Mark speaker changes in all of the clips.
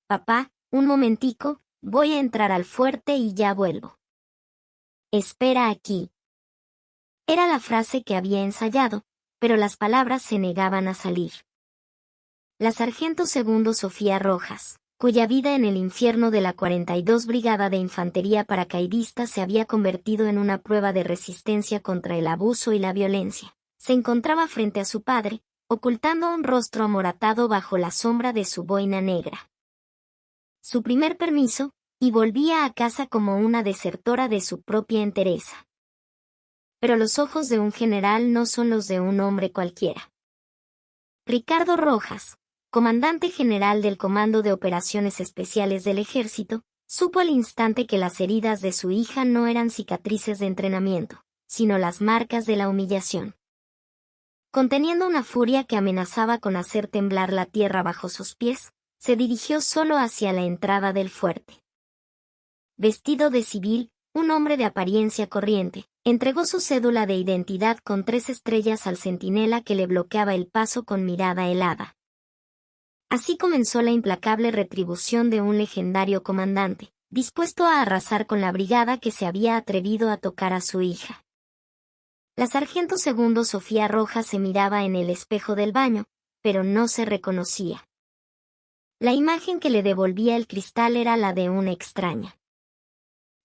Speaker 1: Papá, un momentico, voy a entrar al fuerte y ya vuelvo. Espera aquí. Era la frase que había ensayado, pero las palabras se negaban a salir. La sargento segundo Sofía Rojas, cuya vida en el infierno de la 42 Brigada de Infantería Paracaidista se había convertido en una prueba de resistencia contra el abuso y la violencia, se encontraba frente a su padre, ocultando un rostro amoratado bajo la sombra de su boina negra. Su primer permiso, y volvía a casa como una desertora de su propia entereza. Pero los ojos de un general no son los de un hombre cualquiera. Ricardo Rojas, comandante general del Comando de Operaciones Especiales del Ejército, supo al instante que las heridas de su hija no eran cicatrices de entrenamiento, sino las marcas de la humillación. Conteniendo una furia que amenazaba con hacer temblar la tierra bajo sus pies, se dirigió solo hacia la entrada del fuerte. Vestido de civil, un hombre de apariencia corriente, entregó su cédula de identidad con 3 estrellas al centinela que le bloqueaba el paso con mirada helada. Así comenzó la implacable retribución de un legendario comandante, dispuesto a arrasar con la brigada que se había atrevido a tocar a su hija. La sargento segundo Sofía Rojas se miraba en el espejo del baño, pero no se reconocía. La imagen que le devolvía el cristal era la de una extraña.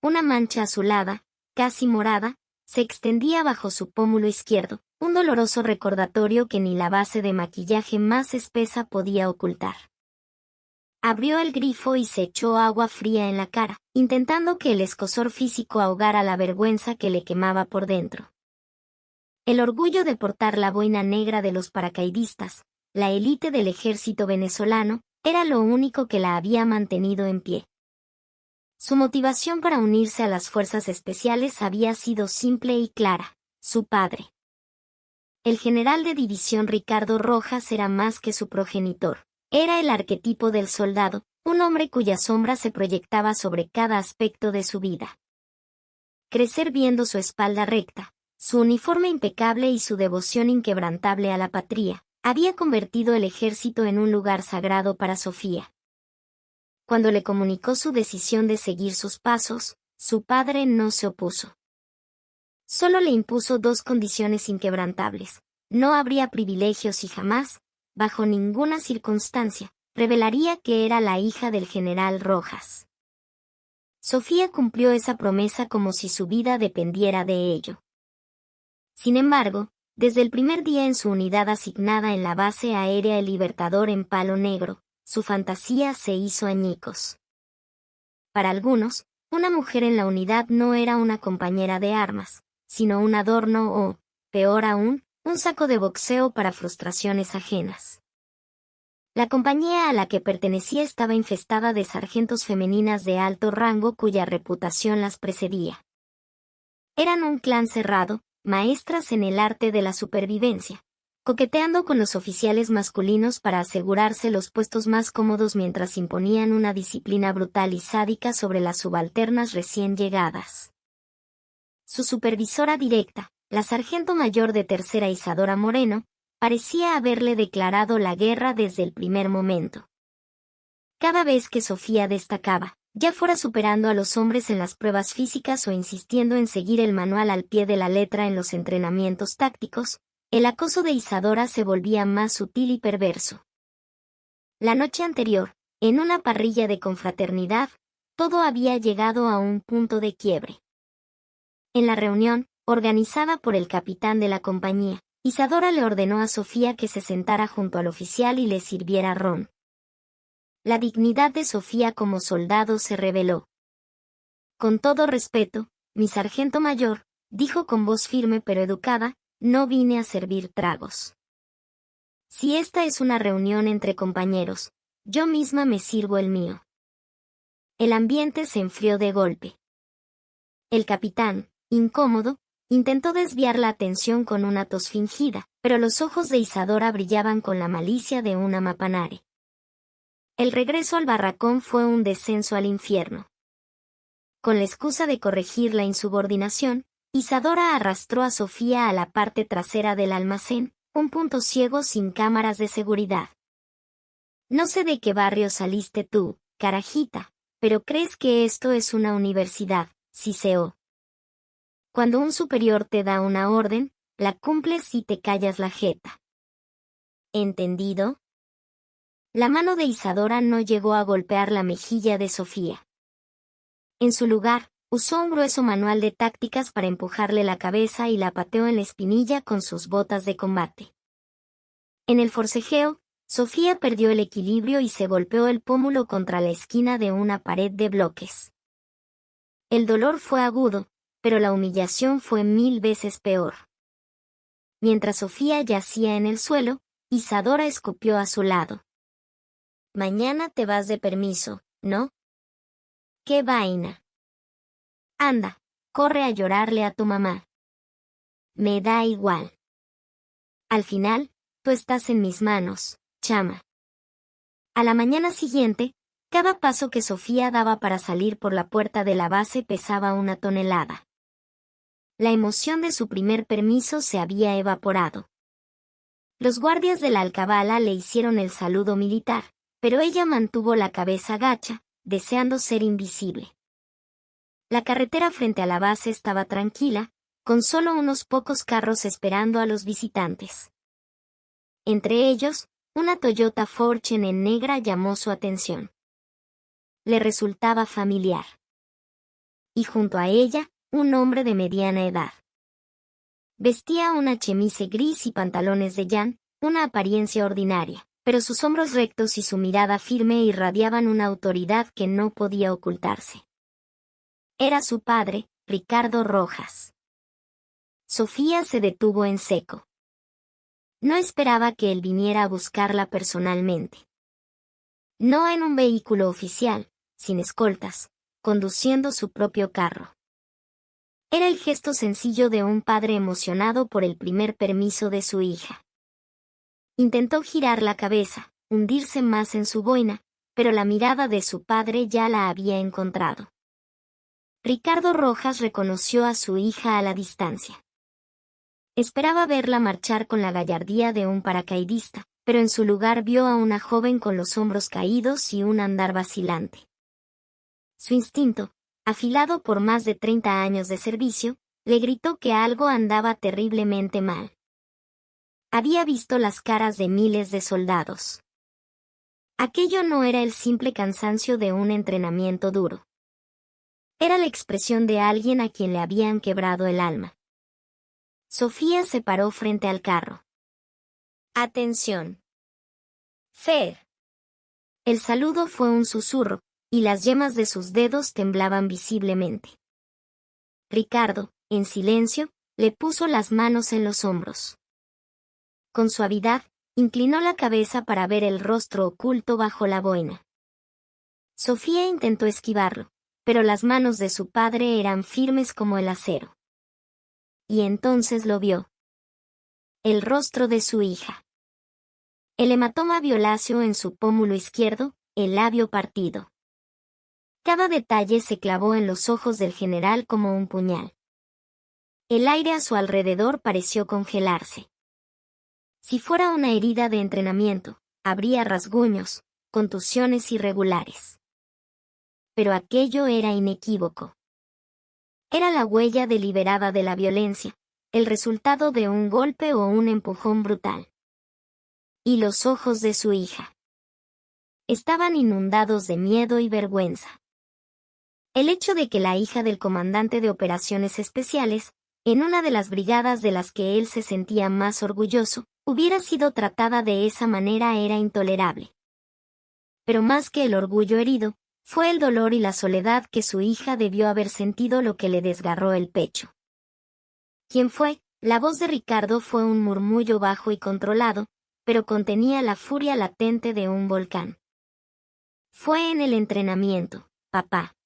Speaker 1: Una mancha azulada, casi morada, se extendía bajo su pómulo izquierdo, un doloroso recordatorio que ni la base de maquillaje más espesa podía ocultar. Abrió el grifo y se echó agua fría en la cara, intentando que el escozor físico ahogara la vergüenza que le quemaba por dentro. El orgullo de portar la boina negra de los paracaidistas, la élite del ejército venezolano, era lo único que la había mantenido en pie. Su motivación para unirse a las fuerzas especiales había sido simple y clara: su padre. El general de división Ricardo Rojas era más que su progenitor. Era el arquetipo del soldado, un hombre cuya sombra se proyectaba sobre cada aspecto de su vida. Crecer viendo su espalda recta, su uniforme impecable y su devoción inquebrantable a la patria, había convertido el ejército en un lugar sagrado para Sofía. Cuando le comunicó su decisión de seguir sus pasos, su padre no se opuso. Solo le impuso 2 condiciones inquebrantables: no habría privilegios y jamás, bajo ninguna circunstancia, revelaría que era la hija del general Rojas. Sofía cumplió esa promesa como si su vida dependiera de ello. Sin embargo, desde el primer día en su unidad asignada en la base aérea El Libertador en Palo Negro, su fantasía se hizo añicos. Para algunos, una mujer en la unidad no era una compañera de armas, sino un adorno o, peor aún, un saco de boxeo para frustraciones ajenas. La compañía a la que pertenecía estaba infestada de sargentos femeninas de alto rango cuya reputación las precedía. Eran un clan cerrado, maestras en el arte de la supervivencia, coqueteando con los oficiales masculinos para asegurarse los puestos más cómodos mientras imponían una disciplina brutal y sádica sobre las subalternas recién llegadas. Su supervisora directa, la sargento mayor de tercera Isadora Moreno, parecía haberle declarado la guerra desde el primer momento. Cada vez que Sofía destacaba, ya fuera superando a los hombres en las pruebas físicas o insistiendo en seguir el manual al pie de la letra en los entrenamientos tácticos, el acoso de Isadora se volvía más sutil y perverso. La noche anterior, en una parrilla de confraternidad, todo había llegado a un punto de quiebre. En la reunión, organizada por el capitán de la compañía, Isadora le ordenó a Sofía que se sentara junto al oficial y le sirviera ron. La dignidad de Sofía como soldado se reveló. Con todo respeto, mi sargento mayor, dijo con voz firme pero educada, no vine a servir tragos. Si esta es una reunión entre compañeros, yo misma me sirvo el mío. El ambiente se enfrió de golpe. El capitán, incómodo, intentó desviar la atención con una tos fingida, pero los ojos de Isadora brillaban con la malicia de una mapanare. El regreso al barracón fue un descenso al infierno. Con la excusa de corregir la insubordinación, Isadora arrastró a Sofía a la parte trasera del almacén, un punto ciego sin cámaras de seguridad. No sé de qué barrio saliste tú, carajita, pero ¿crees que esto es una universidad, siseó? Cuando un superior te da una orden, la cumples y te callas la jeta. ¿Entendido? La mano de Isadora no llegó a golpear la mejilla de Sofía. En su lugar, usó un grueso manual de tácticas para empujarle la cabeza y la pateó en la espinilla con sus botas de combate. En el forcejeo, Sofía perdió el equilibrio y se golpeó el pómulo contra la esquina de una pared de bloques. El dolor fue agudo, pero la humillación fue 1000 veces peor. Mientras Sofía yacía en el suelo, Isadora escupió a su lado. Mañana te vas de permiso, ¿no? ¡Qué vaina! Anda, corre a llorarle a tu mamá. Me da igual. Al final, tú estás en mis manos, chama. A la mañana siguiente, cada paso que Sofía daba para salir por la puerta de la base pesaba 1 tonelada. La emoción de su primer permiso se había evaporado. Los guardias de la alcabala le hicieron el saludo militar, pero ella mantuvo la cabeza gacha, deseando ser invisible. La carretera frente a la base estaba tranquila, con solo unos pocos carros esperando a los visitantes. Entre ellos, una Toyota Fortune en negra llamó su atención. Le resultaba familiar. Y junto a ella, un hombre de mediana edad. Vestía una chemise gris y pantalones de llan, una apariencia ordinaria, pero sus hombros rectos y su mirada firme irradiaban una autoridad que no podía ocultarse. Era su padre, Ricardo Rojas. Sofía se detuvo en seco. No esperaba que él viniera a buscarla personalmente. No en un vehículo oficial, sin escoltas, conduciendo su propio carro. Era el gesto sencillo de un padre emocionado por el primer permiso de su hija. Intentó girar la cabeza, hundirse más en su boina, pero la mirada de su padre ya la había encontrado. Ricardo Rojas reconoció a su hija a la distancia. Esperaba verla marchar con la gallardía de un paracaidista, pero en su lugar vio a una joven con los hombros caídos y un andar vacilante. Su instinto, afilado por más de 30 años de servicio, le gritó que algo andaba terriblemente mal. Había visto las caras de miles de soldados. Aquello no era el simple cansancio de un entrenamiento duro. Era la expresión de alguien a quien le habían quebrado el alma. Sofía se paró frente al carro. «Atención. Fer». El saludo fue un susurro, y las yemas de sus dedos temblaban visiblemente. Ricardo, en silencio, le puso las manos en los hombros. Con suavidad, inclinó la cabeza para ver el rostro oculto bajo la boina. Sofía intentó esquivarlo, pero las manos de su padre eran firmes como el acero. Y entonces lo vio. El rostro de su hija. El hematoma violáceo en su pómulo izquierdo, el labio partido. Cada detalle se clavó en los ojos del general como un puñal. El aire a su alrededor pareció congelarse. Si fuera una herida de entrenamiento, habría rasguños, contusiones irregulares. Pero aquello era inequívoco. Era la huella deliberada de la violencia, el resultado de un golpe o un empujón brutal. Y los ojos de su hija. Estaban inundados de miedo y vergüenza. El hecho de que la hija del comandante de operaciones especiales, en una de las brigadas de las que él se sentía más orgulloso, hubiera sido tratada de esa manera era intolerable. Pero más que el orgullo herido, fue el dolor y la soledad que su hija debió haber sentido lo que le desgarró el pecho. ¿Quién fue? La voz de Ricardo fue un murmullo bajo y controlado, pero contenía la furia latente de un volcán. Fue en el entrenamiento, papá.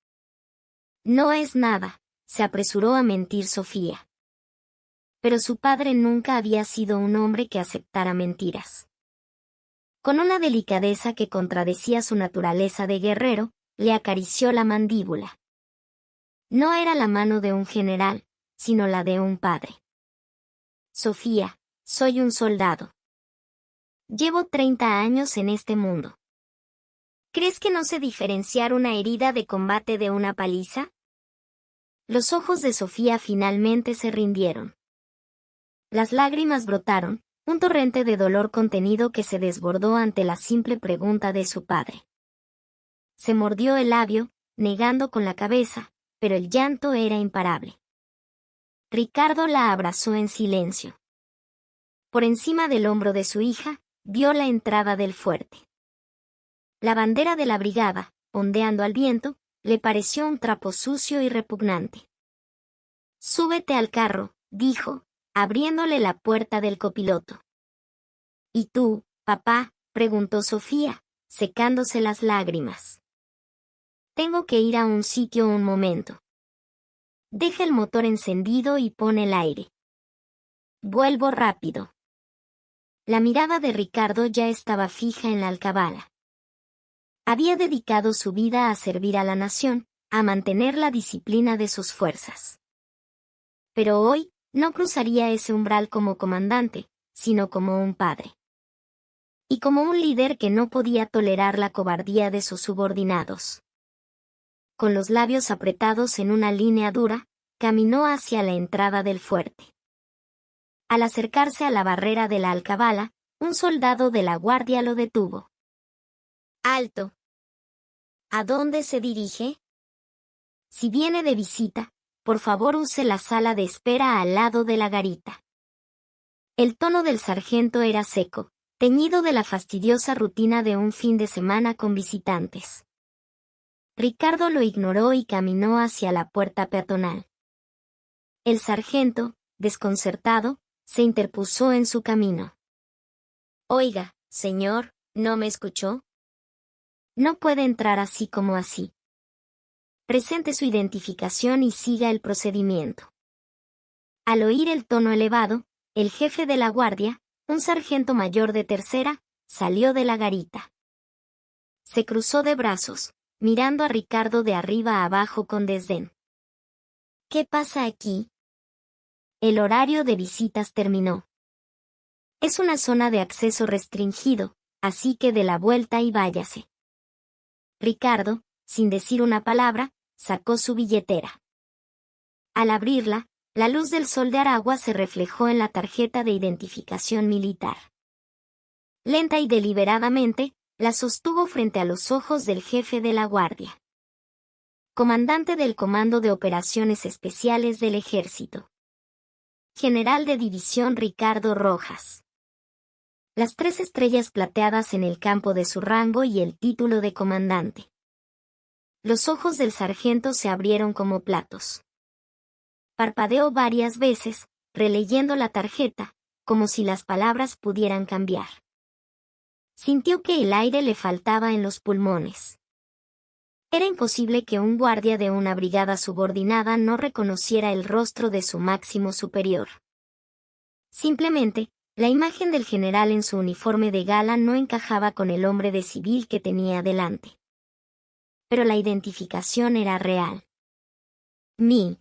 Speaker 1: No es nada, se apresuró a mentir Sofía. Pero su padre nunca había sido un hombre que aceptara mentiras. Con una delicadeza que contradecía su naturaleza de guerrero, le acarició la mandíbula. No era la mano de un general, sino la de un padre. Sofía, soy un soldado. Llevo 30 años en este mundo. ¿Crees que no sé diferenciar una herida de combate de una paliza? Los ojos de Sofía finalmente se rindieron. Las lágrimas brotaron, un torrente de dolor contenido que se desbordó ante la simple pregunta de su padre. Se mordió el labio, negando con la cabeza, pero el llanto era imparable. Ricardo la abrazó en silencio. Por encima del hombro de su hija, vio la entrada del fuerte. La bandera de la brigada, ondeando al viento, le pareció un trapo sucio y repugnante. «Súbete al carro», dijo, abriéndole la puerta del copiloto. «¿Y tú, papá?», preguntó Sofía, secándose las lágrimas. «Tengo que ir a un sitio un momento». «Deja el motor encendido y pon el aire». «Vuelvo rápido». La mirada de Ricardo ya estaba fija en la alcabala. Había dedicado su vida a servir a la nación, a mantener la disciplina de sus fuerzas. Pero hoy, no cruzaría ese umbral como comandante, sino como un padre. Y como un líder que no podía tolerar la cobardía de sus subordinados. Con los labios apretados en una línea dura, caminó hacia la entrada del fuerte. Al acercarse a la barrera de la alcabala, un soldado de la guardia lo detuvo. «Alto. ¿A dónde se dirige?» «Si viene de visita, por favor use la sala de espera al lado de la garita». El tono del sargento era seco, teñido de la fastidiosa rutina de un fin de semana con visitantes. Ricardo lo ignoró y caminó hacia la puerta peatonal. El sargento, desconcertado, se interpuso en su camino. «Oiga, señor, ¿no me escuchó? No puede entrar así como así. Presente su identificación y siga el procedimiento». Al oír el tono elevado, el jefe de la guardia, un sargento mayor de tercera, salió de la garita. Se cruzó de brazos, mirando a Ricardo de arriba a abajo con desdén. «¿Qué pasa aquí?» «El horario de visitas terminó. Es una zona de acceso restringido, así que dé la vuelta y váyase». Ricardo, sin decir una palabra, sacó su billetera. Al abrirla, la luz del sol de Aragua se reflejó en la tarjeta de identificación militar. Lenta y deliberadamente, la sostuvo frente a los ojos del jefe de la guardia. Comandante del Comando de Operaciones Especiales del Ejército. General de División Ricardo Rojas. Las 3 estrellas plateadas en el campo de su rango y el título de comandante. Los ojos del sargento se abrieron como platos. Parpadeó varias veces, releyendo la tarjeta, como si las palabras pudieran cambiar. Sintió que el aire le faltaba en los pulmones. Era imposible que un guardia de una brigada subordinada no reconociera el rostro de su máximo superior. Simplemente, la imagen del general en su uniforme de gala no encajaba con el hombre de civil que tenía delante. Pero la identificación era real. Mi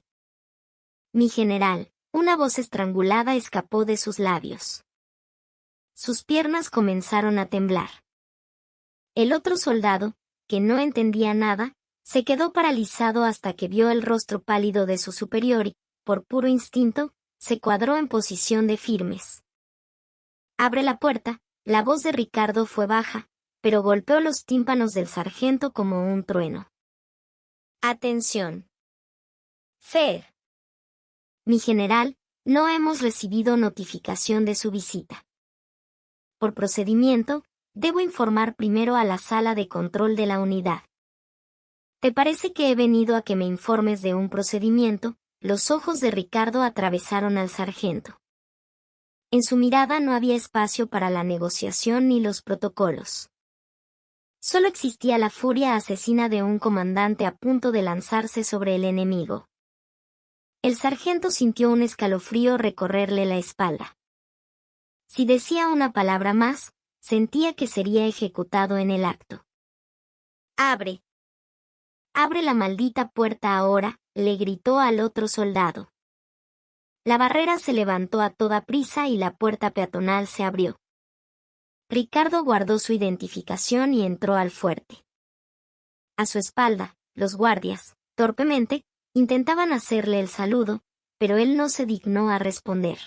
Speaker 1: general», una voz estrangulada escapó de sus labios. Sus piernas comenzaron a temblar. El otro soldado, que no entendía nada, se quedó paralizado hasta que vio el rostro pálido de su superior y, por puro instinto, se cuadró en posición de firmes. «Abre la puerta», la voz de Ricardo fue baja, pero golpeó los tímpanos del sargento como un trueno. «Atención. Fer. Mi general, no hemos recibido notificación de su visita. Por procedimiento, debo informar primero a la sala de control de la unidad. ¿Te parece que he venido a que me informes de un procedimiento?». Los ojos de Ricardo atravesaron al sargento. En su mirada no había espacio para la negociación ni los protocolos. Solo existía la furia asesina de un comandante a punto de lanzarse sobre el enemigo. El sargento sintió un escalofrío recorrerle la espalda. Si decía una palabra más, sentía que sería ejecutado en el acto. «Abre. Abre la maldita puerta ahora», le gritó al otro soldado. La barrera se levantó a toda prisa y la puerta peatonal se abrió. Ricardo guardó su identificación y entró al fuerte. A su espalda, los guardias, torpemente, intentaban hacerle el saludo, pero él no se dignó a responder.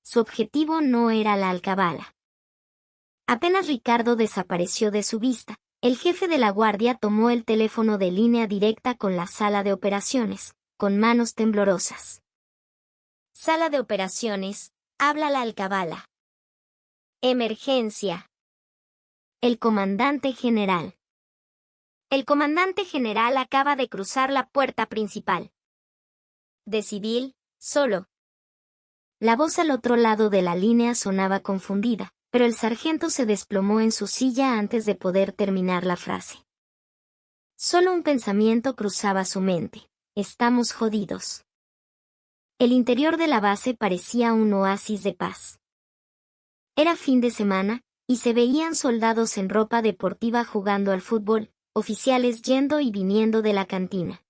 Speaker 1: Su objetivo no era la alcabala. Apenas Ricardo desapareció de su vista, el jefe de la guardia tomó el teléfono de línea directa con la sala de operaciones, con manos temblorosas. Sala de operaciones, habla la alcabala. Emergencia. El comandante general. El comandante general acaba de cruzar la puerta principal. De civil, solo. La voz al otro lado de la línea sonaba confundida, pero el sargento se desplomó en su silla antes de poder terminar la frase. Solo un pensamiento cruzaba su mente: estamos jodidos. El interior de la base parecía un oasis de paz. Era fin de semana, y se veían soldados en ropa deportiva jugando al fútbol, oficiales yendo y viniendo de la cantina.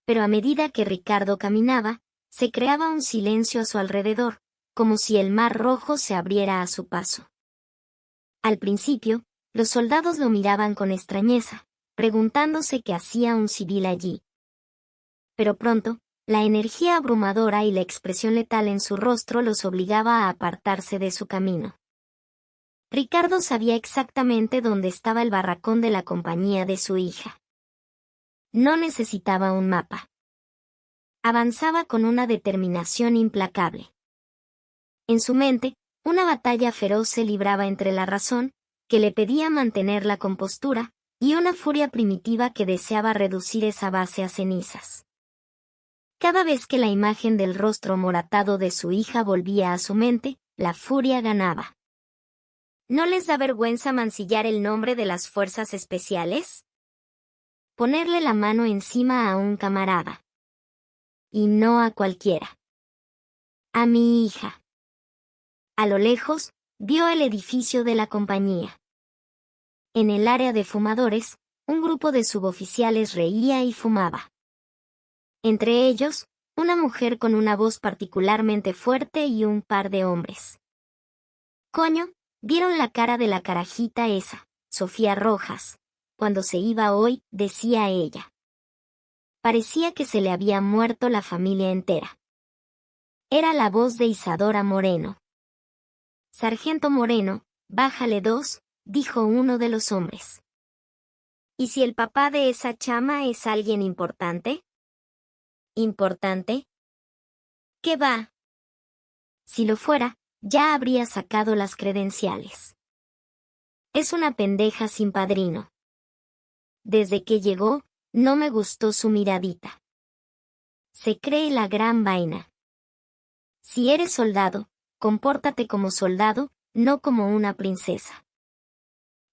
Speaker 1: Pero a medida que Ricardo caminaba, se creaba un silencio a su alrededor, como si el mar Rojo se abriera a su paso. Al principio, los soldados lo miraban con extrañeza, preguntándose qué hacía un civil allí. Pero pronto, la energía abrumadora y la expresión letal en su rostro los obligaba a apartarse de su camino. Ricardo sabía exactamente dónde estaba el barracón de la compañía de su hija. No necesitaba un mapa. Avanzaba con una determinación implacable. En su mente, una batalla feroz se libraba entre la razón, que le pedía mantener la compostura, y una furia primitiva que deseaba reducir esa base a cenizas. Cada vez que la imagen del rostro moratado de su hija volvía a su mente, la furia ganaba. ¿No les da vergüenza mancillar el nombre de las fuerzas especiales? Ponerle la mano encima a un camarada. Y no a cualquiera. A mi hija. A lo lejos, vio el edificio de la compañía. En el área de fumadores, un grupo de suboficiales reía y fumaba. Entre ellos, una mujer con una voz particularmente fuerte y un par de hombres. Coño, vieron la cara de la carajita esa, Sofía Rojas. Cuando se iba hoy, decía ella. Parecía que se le había muerto la familia entera. Era la voz de Isadora Moreno. Sargento Moreno, bájale 2, dijo uno de los hombres. ¿Y si el papá de esa chama es alguien importante? ¿Importante? ¿Qué va? Si lo fuera, ya habría sacado las credenciales. Es una pendeja sin padrino. Desde que llegó, no me gustó su miradita. Se cree la gran vaina. Si eres soldado, compórtate como soldado, no como una princesa.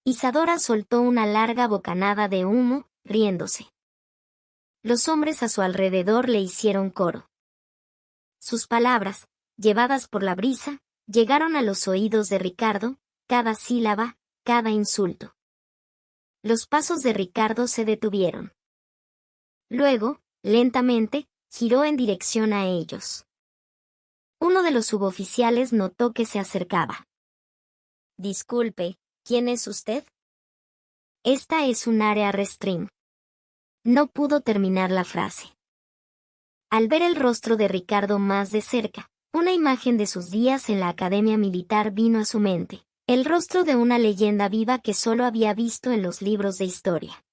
Speaker 1: Isadora soltó una larga bocanada de humo, riéndose. Los hombres a su alrededor le hicieron coro. Sus palabras, llevadas por la brisa, llegaron a los oídos de Ricardo, cada sílaba, cada insulto. Los pasos de Ricardo se detuvieron. Luego, lentamente, giró en dirección a ellos. Uno de los suboficiales notó que se acercaba. Disculpe, ¿quién es usted? Esta es un área restring. No pudo terminar la frase. Al ver el rostro de Ricardo más de cerca, una imagen de sus días en la academia militar vino a su mente, el rostro de una leyenda viva que solo había visto en los libros de historia.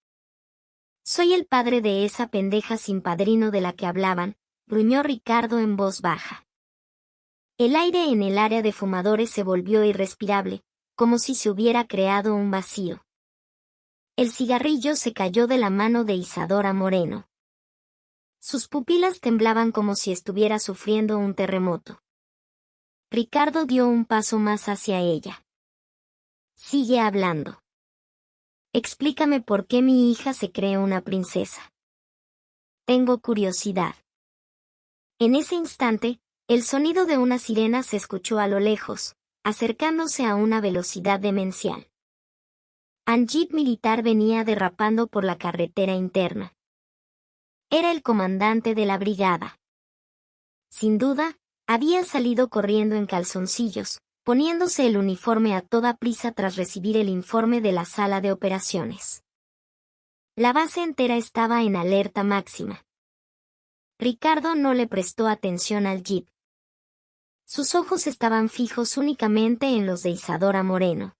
Speaker 1: Soy el padre de esa pendeja sin padrino de la que hablaban, gruñó Ricardo en voz baja. El aire en el área de fumadores se volvió irrespirable, como si se hubiera creado un vacío. El cigarrillo se cayó de la mano de Isadora Moreno. Sus pupilas temblaban como si estuviera sufriendo un terremoto. Ricardo dio un paso más hacia ella. Sigue hablando. Explícame por qué mi hija se cree una princesa. Tengo curiosidad. En ese instante, el sonido de una sirena se escuchó a lo lejos, acercándose a una velocidad demencial. Un jeep militar venía derrapando por la carretera interna. Era el comandante de la brigada. Sin duda, había salido corriendo en calzoncillos, poniéndose el uniforme a toda prisa tras recibir el informe de la sala de operaciones. La base entera estaba en alerta máxima. Ricardo no le prestó atención al jeep. Sus ojos estaban fijos únicamente en los de Isadora Moreno.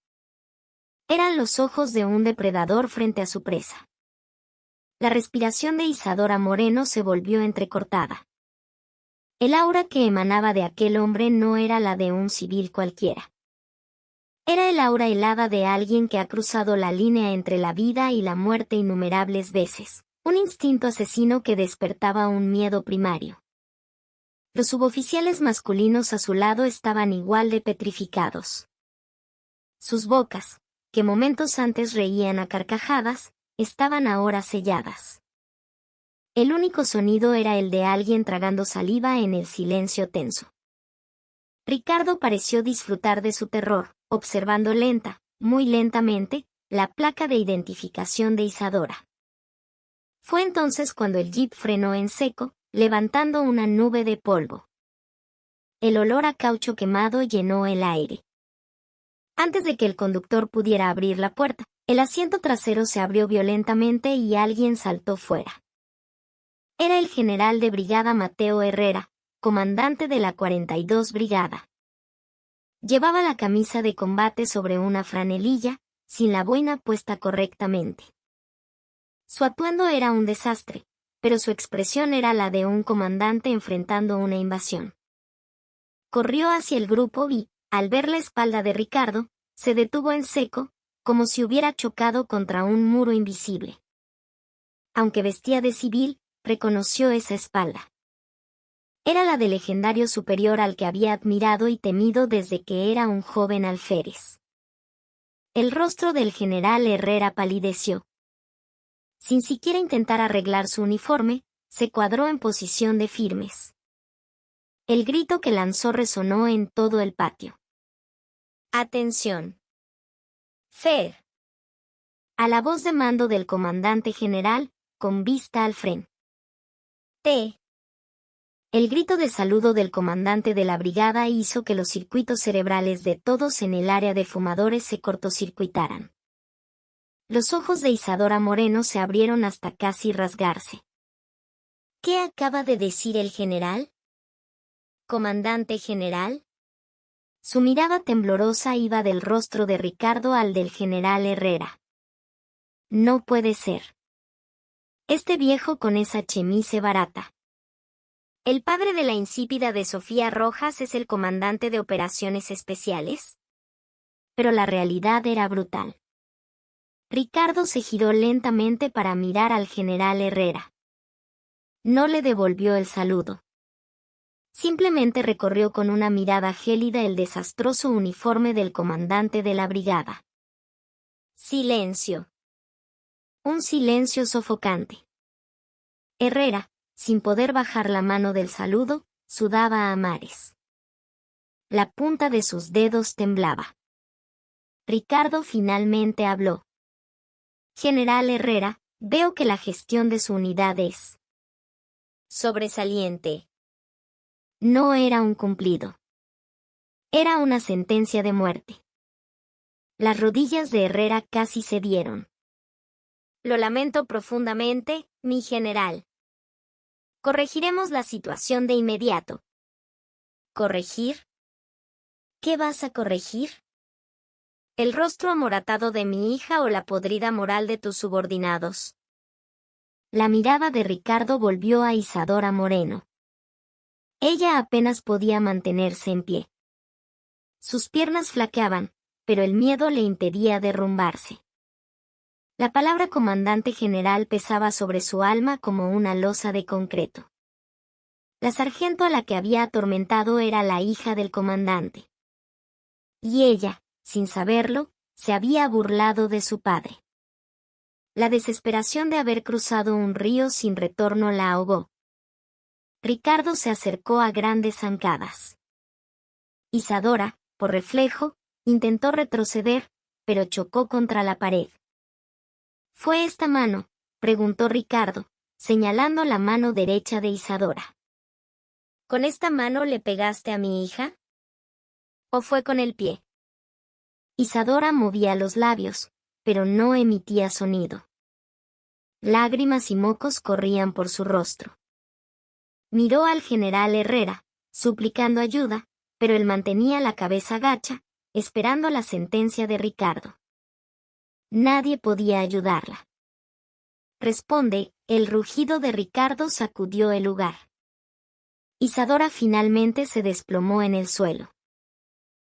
Speaker 1: Eran los ojos de un depredador frente a su presa. La respiración de Isadora Moreno se volvió entrecortada. El aura que emanaba de aquel hombre no era la de un civil cualquiera. Era el aura helada de alguien que ha cruzado la línea entre la vida y la muerte innumerables veces, un instinto asesino que despertaba un miedo primario. Los suboficiales masculinos a su lado estaban igual de petrificados. Sus bocas, que momentos antes reían a carcajadas, estaban ahora selladas. El único sonido era el de alguien tragando saliva en el silencio tenso. Ricardo pareció disfrutar de su terror, observando muy lentamente, la placa de identificación de Isadora. Fue entonces cuando el jeep frenó en seco, levantando una nube de polvo. El olor a caucho quemado llenó el aire. Antes de que el conductor pudiera abrir la puerta, el asiento trasero se abrió violentamente y alguien saltó fuera. Era el general de brigada Mateo Herrera, comandante de la 42 Brigada. Llevaba la camisa de combate sobre una franelilla, sin la boina puesta correctamente. Su atuendo era un desastre, pero su expresión era la de un comandante enfrentando una invasión. Corrió hacia el grupo y, al ver la espalda de Ricardo, se detuvo en seco, como si hubiera chocado contra un muro invisible. Aunque vestía de civil, reconoció esa espalda. Era la del legendario superior al que había admirado y temido desde que era un joven alférez. El rostro del general Herrera palideció. Sin siquiera intentar arreglar su uniforme, se cuadró en posición de firmes. El grito que lanzó resonó en todo el patio. ¡Atención! ¡Fer! A la voz de mando del comandante general, con vista al frente. El grito de saludo del comandante de la brigada hizo que los circuitos cerebrales de todos en el área de fumadores se cortocircuitaran. Los ojos de Isadora Moreno se abrieron hasta casi rasgarse. ¿Qué acaba de decir el general? ¿Comandante general? Su mirada temblorosa iba del rostro de Ricardo al del general Herrera. No puede ser. Este viejo con esa chemise barata. ¿El padre de la insípida de Sofía Rojas es el comandante de operaciones especiales? Pero la realidad era brutal. Ricardo se giró lentamente para mirar al general Herrera. No le devolvió el saludo. Simplemente recorrió con una mirada gélida el desastroso uniforme del comandante de la brigada. Silencio. Un silencio sofocante. Herrera, sin poder bajar la mano del saludo, sudaba a mares. La punta de sus dedos temblaba. Ricardo finalmente habló. General Herrera, veo que la gestión de su unidad es sobresaliente. No era un cumplido. Era una sentencia de muerte. Las rodillas de Herrera casi cedieron. Lo lamento profundamente, mi general. Corregiremos la situación de inmediato. ¿Corregir? ¿Qué vas a corregir? ¿El rostro amoratado de mi hija o la podrida moral de tus subordinados? La mirada de Ricardo volvió a Isadora Moreno. Ella apenas podía mantenerse en pie. Sus piernas flaqueaban, pero el miedo le impedía derrumbarse. La palabra comandante general pesaba sobre su alma como una losa de concreto. La sargento a la que había atormentado era la hija del comandante. Y ella, sin saberlo, se había burlado de su padre. La desesperación de haber cruzado un río sin retorno la ahogó. Ricardo se acercó a grandes zancadas. Isadora, por reflejo, intentó retroceder, pero chocó contra la pared. ¿Fue esta mano?, preguntó Ricardo, señalando la mano derecha de Isadora. ¿Con esta mano le pegaste a mi hija? ¿O fue con el pie? Isadora movía los labios, pero no emitía sonido. Lágrimas y mocos corrían por su rostro. Miró al general Herrera, suplicando ayuda, pero él mantenía la cabeza gacha, esperando la sentencia de Ricardo. Nadie podía ayudarla. Responde, el rugido de Ricardo sacudió el lugar. Isadora finalmente se desplomó en el suelo.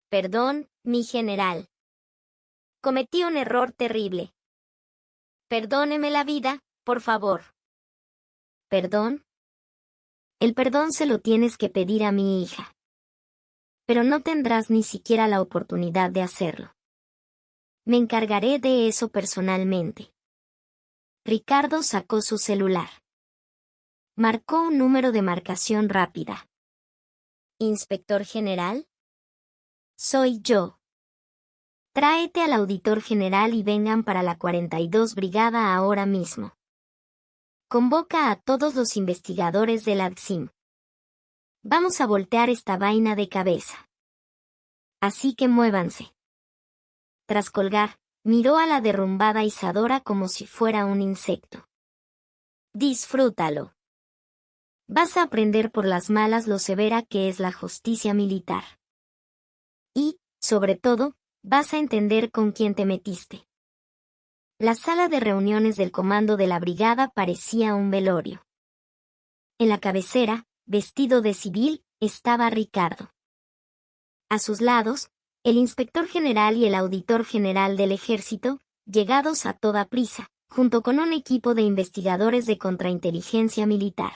Speaker 1: Perdón, mi general. Cometí un error terrible. Perdóneme la vida, por favor. ¿Perdón? El perdón se lo tienes que pedir a mi hija. Pero no tendrás ni siquiera la oportunidad de hacerlo. Me encargaré de eso personalmente. Ricardo sacó su celular. Marcó un número de marcación rápida. ¿Inspector general? Soy yo. Tráete al auditor general y vengan para la 42 Brigada ahora mismo. Convoca a todos los investigadores del ADSIM. Vamos a voltear esta vaina de cabeza. Así que muévanse. Tras colgar, miró a la derrumbada Isadora como si fuera un insecto. Disfrútalo. Vas a aprender por las malas lo severa que es la justicia militar. Y, sobre todo, vas a entender con quién te metiste. La sala de reuniones del comando de la brigada parecía un velorio. En la cabecera, vestido de civil, estaba Ricardo. A sus lados, el inspector general y el auditor general del ejército, llegados a toda prisa, junto con un equipo de investigadores de contrainteligencia militar.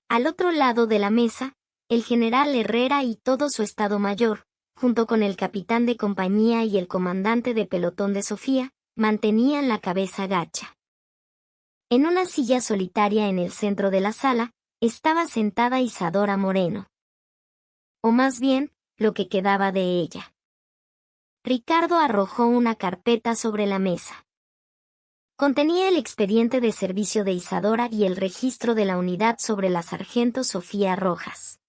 Speaker 1: Al otro lado de la mesa, el general Herrera y todo su estado mayor, junto con el capitán de compañía y el comandante de pelotón de Sofía, mantenían la cabeza gacha. En una silla solitaria en el centro de la sala, estaba sentada Isadora Moreno. O más bien, lo que quedaba de ella. Ricardo arrojó una carpeta sobre la mesa. Contenía el expediente de servicio de Isadora y el registro de la unidad sobre la sargento Sofía Rojas.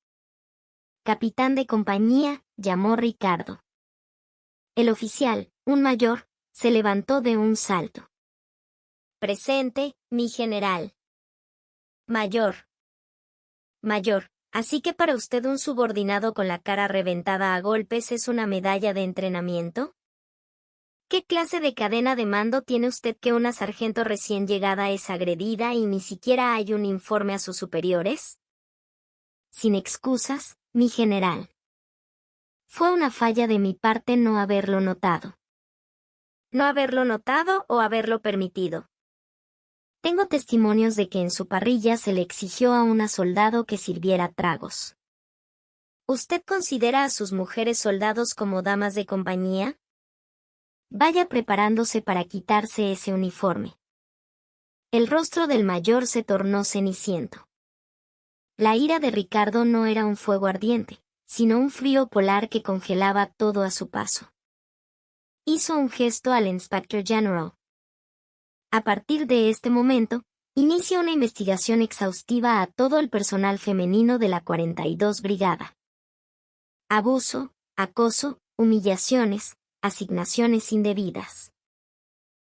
Speaker 1: Capitán de compañía, llamó Ricardo. El oficial, un mayor, se levantó de un salto. Presente, mi general. Mayor. Mayor, ¿así que para usted un subordinado con la cara reventada a golpes es una medalla de entrenamiento? ¿Qué clase de cadena de mando tiene usted que una sargento recién llegada es agredida y ni siquiera hay un informe a sus superiores? Sin excusas, mi general. Fue una falla de mi parte no haberlo notado. ¿No haberlo notado o haberlo permitido? Tengo testimonios de que en su parrilla se le exigió a una soldado que sirviera tragos. ¿Usted considera a sus mujeres soldados como damas de compañía? Vaya preparándose para quitarse ese uniforme. El rostro del mayor se tornó ceniciento. La ira de Ricardo no era un fuego ardiente, sino un frío polar que congelaba todo a su paso. Hizo un gesto al Inspector General. A partir de este momento, inicia una investigación exhaustiva a todo el personal femenino de la 42 Brigada. Abuso, acoso, humillaciones, asignaciones indebidas.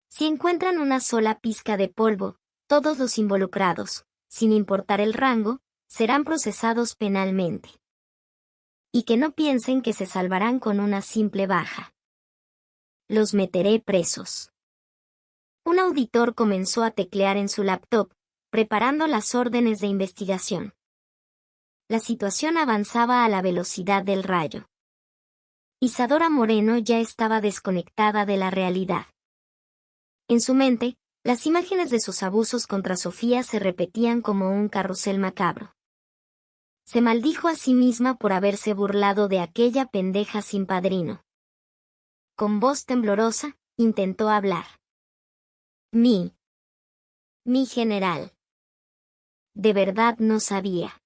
Speaker 1: Si encuentran una sola pizca de polvo, todos los involucrados, sin importar el rango, serán procesados penalmente. Y que no piensen que se salvarán con una simple baja. Los meteré presos. Un auditor comenzó a teclear en su laptop, preparando las órdenes de investigación. La situación avanzaba a la velocidad del rayo. Isadora Moreno ya estaba desconectada de la realidad. En su mente, las imágenes de sus abusos contra Sofía se repetían como un carrusel macabro. Se maldijo a sí misma por haberse burlado de aquella pendeja sin padrino. Con voz temblorosa, intentó hablar. Mi general. De verdad no sabía.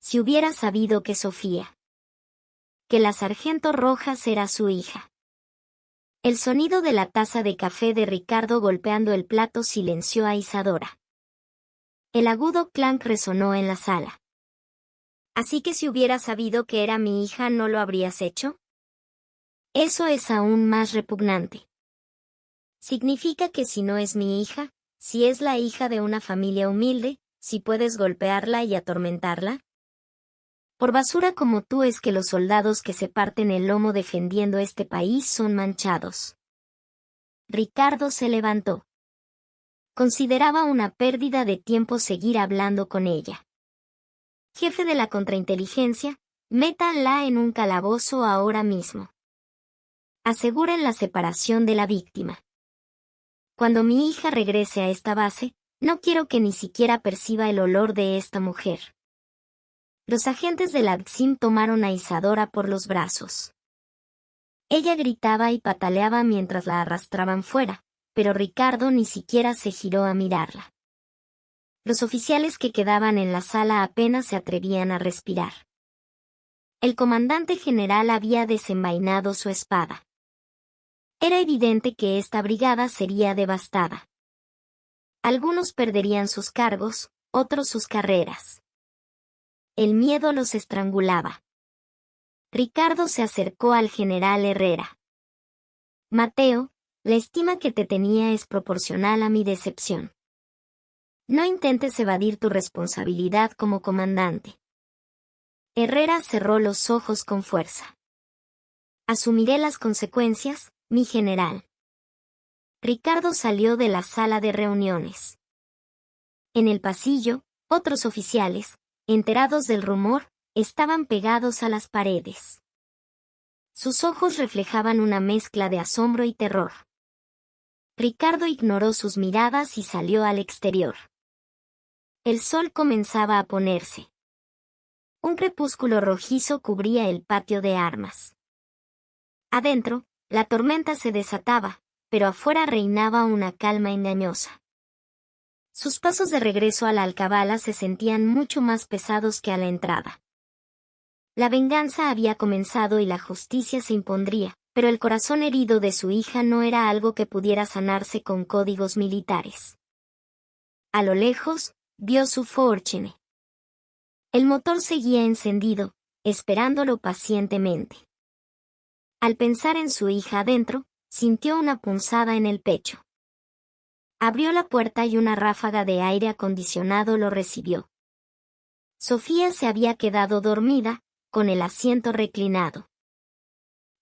Speaker 1: Si hubiera sabido que Sofía. Que la sargento Rojas era su hija. El sonido de la taza de café de Ricardo golpeando el plato silenció a Isadora. El agudo clank resonó en la sala. ¿Así que si hubiera sabido que era mi hija no lo habrías hecho? Eso es aún más repugnante. Significa que si no es mi hija, si es la hija de una familia humilde, si puedes golpearla y atormentarla? Por basura como tú es que los soldados que se parten el lomo defendiendo este país son manchados. Ricardo se levantó. Consideraba una pérdida de tiempo seguir hablando con ella. Jefe de la contrainteligencia, métanla en un calabozo ahora mismo. Aseguren la separación de la víctima. Cuando mi hija regrese a esta base, no quiero que ni siquiera perciba el olor de esta mujer. Los agentes de la DSIM tomaron a Isadora por los brazos. Ella gritaba y pataleaba mientras la arrastraban fuera, pero Ricardo ni siquiera se giró a mirarla. Los oficiales que quedaban en la sala apenas se atrevían a respirar. El comandante general había desenvainado su espada. Era evidente que esta brigada sería devastada. Algunos perderían sus cargos, otros sus carreras. El miedo los estrangulaba. Ricardo se acercó al general Herrera. Mateo, la estima que te tenía es proporcional a mi decepción. No intentes evadir tu responsabilidad como comandante. Herrera cerró los ojos con fuerza. Asumiré las consecuencias, mi general. Ricardo salió de la sala de reuniones. En el pasillo, otros oficiales, enterados del rumor, estaban pegados a las paredes. Sus ojos reflejaban una mezcla de asombro y terror. Ricardo ignoró sus miradas y salió al exterior. El sol comenzaba a ponerse. Un crepúsculo rojizo cubría el patio de armas. Adentro, la tormenta se desataba, pero afuera reinaba una calma engañosa. Sus pasos de regreso a la alcabala se sentían mucho más pesados que a la entrada. La venganza había comenzado y la justicia se impondría, pero el corazón herido de su hija no era algo que pudiera sanarse con códigos militares. A lo lejos, vio su Fortune. El motor seguía encendido, esperándolo pacientemente. Al pensar en su hija adentro, sintió una punzada en el pecho. Abrió la puerta y una ráfaga de aire acondicionado lo recibió. Sofía se había quedado dormida, con el asiento reclinado.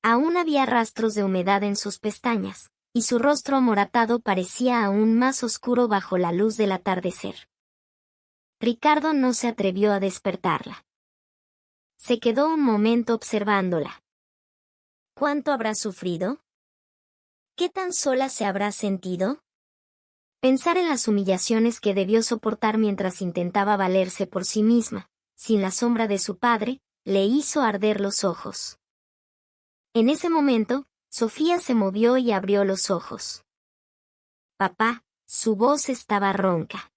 Speaker 1: Aún había rastros de humedad en sus pestañas, y su rostro amoratado parecía aún más oscuro bajo la luz del atardecer. Ricardo no se atrevió a despertarla. Se quedó un momento observándola. ¿Cuánto habrá sufrido? ¿Qué tan sola se habrá sentido? Pensar en las humillaciones que debió soportar mientras intentaba valerse por sí misma, sin la sombra de su padre, le hizo arder los ojos. En ese momento, Sofía se movió y abrió los ojos. Papá, su voz estaba ronca.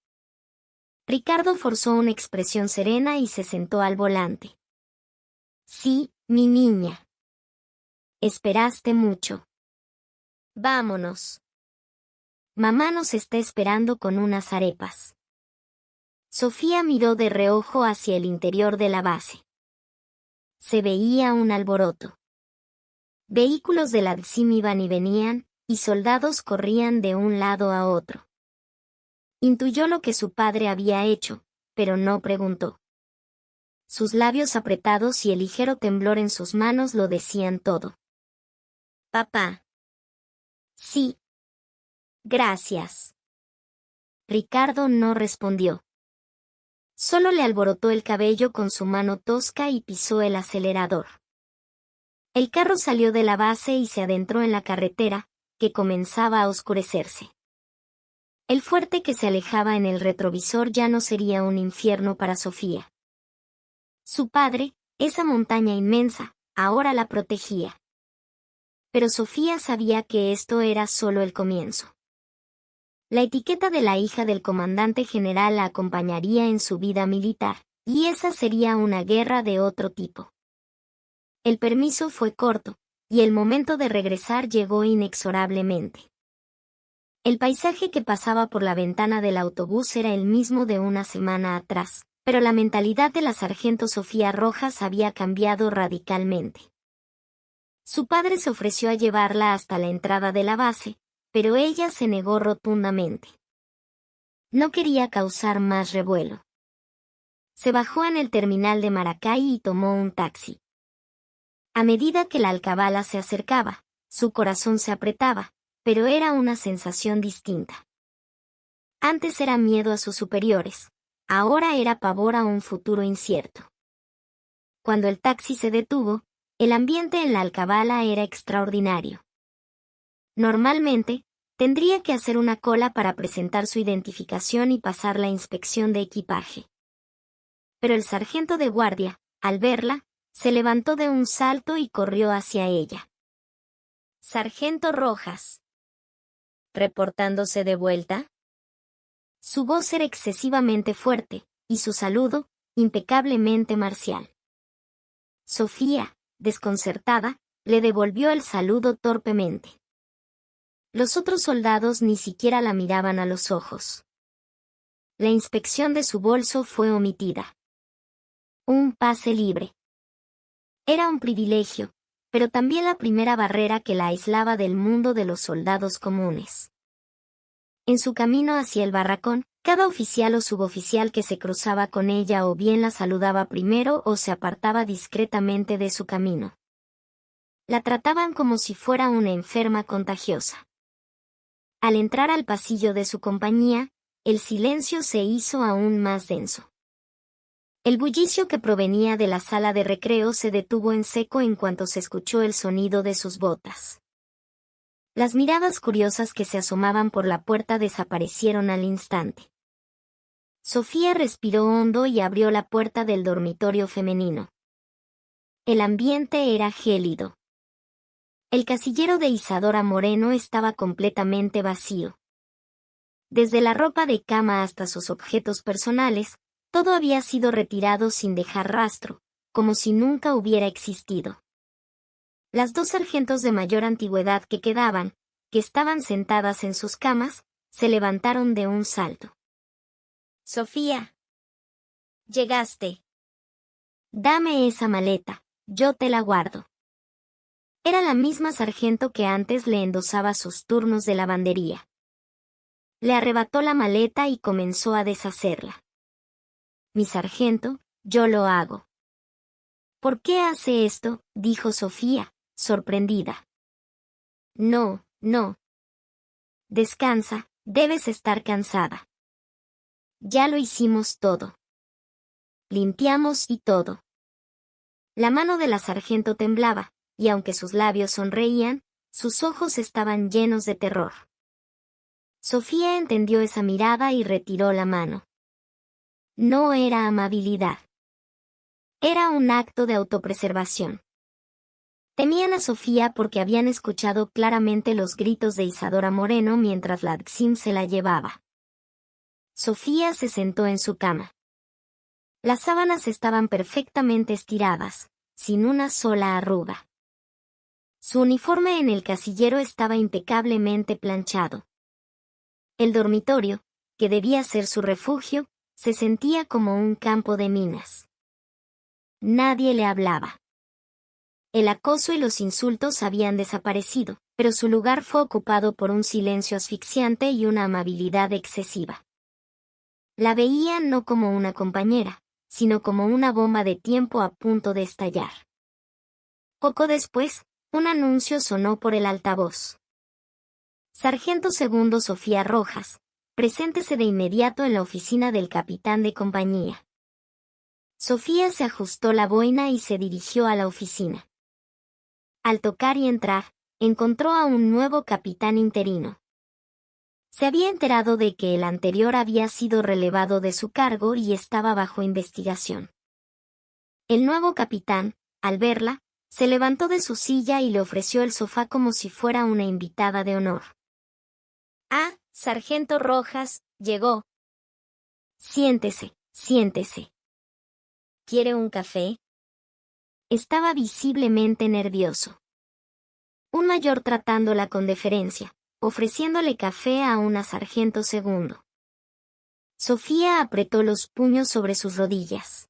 Speaker 1: Ricardo forzó una expresión serena y se sentó al volante. Sí, mi niña. Esperaste mucho. Vámonos. Mamá nos está esperando con unas arepas. Sofía miró de reojo hacia el interior de la base. Se veía un alboroto. Vehículos de la DSIM iban y venían, y soldados corrían de un lado a otro. Intuyó lo que su padre había hecho, pero no preguntó. Sus labios apretados y el ligero temblor en sus manos lo decían todo. Papá. Sí. Gracias. Ricardo no respondió. Solo le alborotó el cabello con su mano tosca y pisó el acelerador. El carro salió de la base y se adentró en la carretera, que comenzaba a oscurecerse. El fuerte que se alejaba en el retrovisor ya no sería un infierno para Sofía. Su padre, esa montaña inmensa, ahora la protegía. Pero Sofía sabía que esto era solo el comienzo. La etiqueta de la hija del comandante general la acompañaría en su vida militar, y esa sería una guerra de otro tipo. El permiso fue corto, y el momento de regresar llegó inexorablemente. El paisaje que pasaba por la ventana del autobús era el mismo de una semana atrás, pero la mentalidad de la sargento Sofía Rojas había cambiado radicalmente. Su padre se ofreció a llevarla hasta la entrada de la base, pero ella se negó rotundamente. No quería causar más revuelo. Se bajó en el terminal de Maracay y tomó un taxi. A medida que la alcabala se acercaba, su corazón se apretaba, pero era una sensación distinta. Antes era miedo a sus superiores, ahora era pavor a un futuro incierto. Cuando el taxi se detuvo, el ambiente en la alcabala era extraordinario. Normalmente, tendría que hacer una cola para presentar su identificación y pasar la inspección de equipaje. Pero el sargento de guardia, al verla, se levantó de un salto y corrió hacia ella. «Sargento Rojas». ¿Reportándose de vuelta? Su voz era excesivamente fuerte, y su saludo, impecablemente marcial. Sofía, desconcertada, le devolvió el saludo torpemente. Los otros soldados ni siquiera la miraban a los ojos. La inspección de su bolso fue omitida. Un pase libre. Era un privilegio, pero también la primera barrera que la aislaba del mundo de los soldados comunes. En su camino hacia el barracón, cada oficial o suboficial que se cruzaba con ella o bien la saludaba primero o se apartaba discretamente de su camino. La trataban como si fuera una enferma contagiosa. Al entrar al pasillo de su compañía, el silencio se hizo aún más denso. El bullicio que provenía de la sala de recreo se detuvo en seco en cuanto se escuchó el sonido de sus botas. Las miradas curiosas que se asomaban por la puerta desaparecieron al instante. Sofía respiró hondo y abrió la puerta del dormitorio femenino. El ambiente era gélido. El casillero de Isadora Moreno estaba completamente vacío. Desde la ropa de cama hasta sus objetos personales, todo había sido retirado sin dejar rastro, como si nunca hubiera existido. Las dos sargentos de mayor antigüedad que quedaban, que estaban sentadas en sus camas, se levantaron de un salto. «Sofía. Llegaste. Dame esa maleta, yo te la guardo». Era la misma sargento que antes le endosaba sus turnos de lavandería. Le arrebató la maleta y comenzó a deshacerla. «Mi sargento, yo lo hago». «¿Por qué hace esto?», dijo Sofía, sorprendida. «No, no. Descansa, debes estar cansada. Ya lo hicimos todo. Limpiamos y todo». La mano de la sargento temblaba, y aunque sus labios sonreían, sus ojos estaban llenos de terror. Sofía entendió esa mirada y retiró la mano. No era amabilidad. Era un acto de autopreservación. Temían a Sofía porque habían escuchado claramente los gritos de Isadora Moreno mientras la Dxim se la llevaba. Sofía se sentó en su cama. Las sábanas estaban perfectamente estiradas, sin una sola arruga. Su uniforme en el casillero estaba impecablemente planchado. El dormitorio, que debía ser su refugio, se sentía como un campo de minas. Nadie le hablaba. El acoso y los insultos habían desaparecido, pero su lugar fue ocupado por un silencio asfixiante y una amabilidad excesiva. La veía no como una compañera, sino como una bomba de tiempo a punto de estallar. Poco después, un anuncio sonó por el altavoz. «Sargento segundo Sofía Rojas, preséntese de inmediato en la oficina del capitán de compañía». Sofía se ajustó la boina y se dirigió a la oficina. Al tocar y entrar, encontró a un nuevo capitán interino. Se había enterado de que el anterior había sido relevado de su cargo y estaba bajo investigación. El nuevo capitán, al verla, se levantó de su silla y le ofreció el sofá como si fuera una invitada de honor. «Ah, sargento Rojas, llegó. Siéntese, siéntese. ¿Quiere un café?». Estaba visiblemente nervioso. Un mayor tratándola con deferencia, ofreciéndole café a una sargento segundo. Sofía apretó los puños sobre sus rodillas.